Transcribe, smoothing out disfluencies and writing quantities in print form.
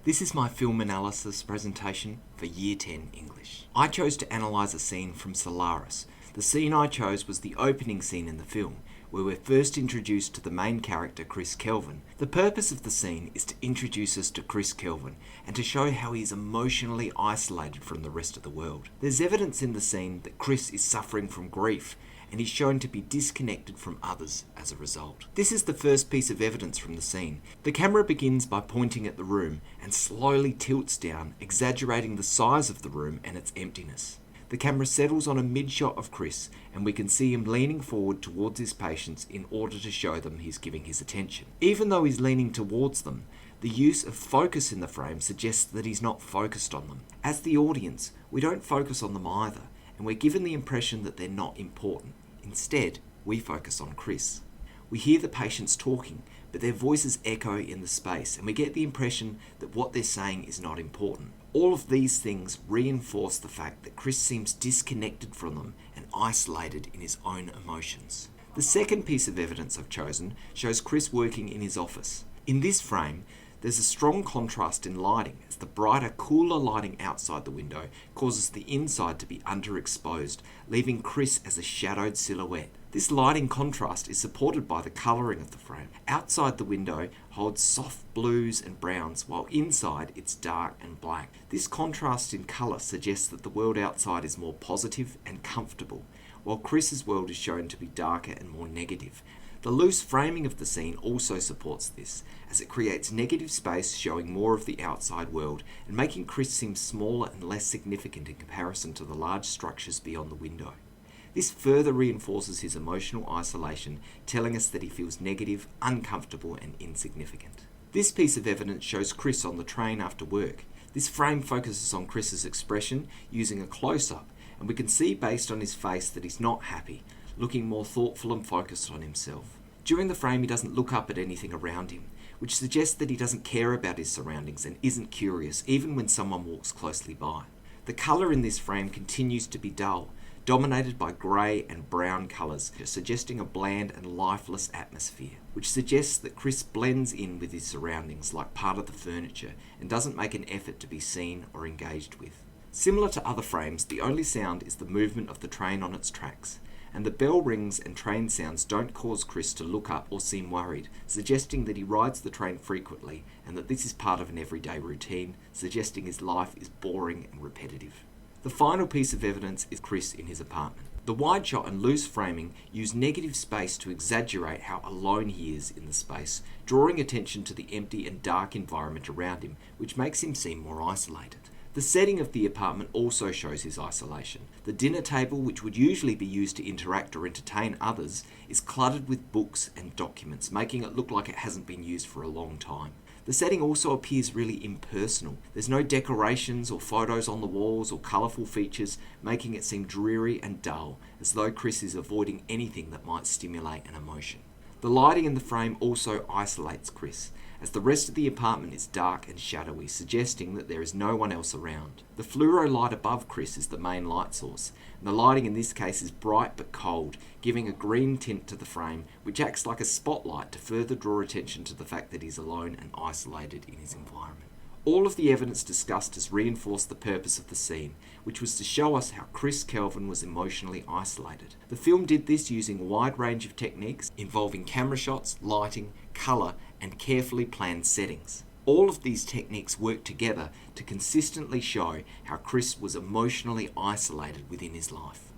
This is my film analysis presentation for Year 10 English. I chose to analyse a scene from Solaris. The scene I chose was the opening scene in the film, where we're first introduced to the main character, Chris Kelvin. The purpose of the scene is to introduce us to Chris Kelvin and to show how he is emotionally isolated from the rest of the world. There's evidence in the scene that Chris is suffering from grief, and he's shown to be disconnected from others as a result. This is the first piece of evidence from the scene. The camera begins by pointing at the room and slowly tilts down, exaggerating the size of the room and its emptiness. The camera settles on a mid-shot of Chris, and we can see him leaning forward towards his patients in order to show them he's giving his attention. Even though he's leaning towards them, the use of focus in the frame suggests that he's not focused on them. As the audience, we don't focus on them either, and we're given the impression that they're not important. Instead, we focus on Chris. We hear the patients talking, but their voices echo in the space, and we get the impression that what they're saying is not important. All of these things reinforce the fact that Chris seems disconnected from them and isolated in his own emotions. The second piece of evidence I've chosen shows Chris working in his office. In this frame, there's a strong contrast in lighting, as the brighter, cooler lighting outside the window causes the inside to be underexposed, leaving Chris as a shadowed silhouette. This lighting contrast is supported by the colouring of the frame. Outside the window holds soft blues and browns, while inside it's dark and black. This contrast in colour suggests that the world outside is more positive and comfortable, while Chris's world is shown to be darker and more negative. The loose framing of the scene also supports this, as it creates negative space showing more of the outside world and making Chris seem smaller and less significant in comparison to the large structures beyond the window. This further reinforces his emotional isolation, telling us that he feels negative, uncomfortable and insignificant. This piece of evidence shows Chris on the train after work. This frame focuses on Chris's expression using a close-up, and we can see based on his face that he's not happy, looking more thoughtful and focused on himself. During the frame, he doesn't look up at anything around him, which suggests that he doesn't care about his surroundings and isn't curious, even when someone walks closely by. The colour in this frame continues to be dull, dominated by grey and brown colours, suggesting a bland and lifeless atmosphere, which suggests that Chris blends in with his surroundings like part of the furniture and doesn't make an effort to be seen or engaged with. Similar to other frames, the only sound is the movement of the train on its tracks, and the bell rings and train sounds don't cause Chris to look up or seem worried, suggesting that he rides the train frequently and that this is part of an everyday routine, suggesting his life is boring and repetitive. The final piece of evidence is Chris in his apartment. The wide shot and loose framing use negative space to exaggerate how alone he is in the space, drawing attention to the empty and dark environment around him, which makes him seem more isolated. The setting of the apartment also shows his isolation. The dinner table, which would usually be used to interact or entertain others, is cluttered with books and documents, making it look like it hasn't been used for a long time. The setting also appears really impersonal. There's no decorations or photos on the walls or colourful features, making it seem dreary and dull, as though Chris is avoiding anything that might stimulate an emotion. The lighting in the frame also isolates Chris, as the rest of the apartment is dark and shadowy, suggesting that there is no one else around. The fluoro light above Chris is the main light source, and the lighting in this case is bright but cold, giving a green tint to the frame, which acts like a spotlight to further draw attention to the fact that he's alone and isolated in his environment. All of the evidence discussed has reinforced the purpose of the scene, which was to show us how Chris Kelvin was emotionally isolated. The film did this using a wide range of techniques involving camera shots, lighting, colour, and carefully planned settings. All of these techniques work together to consistently show how Chris was emotionally isolated within his life.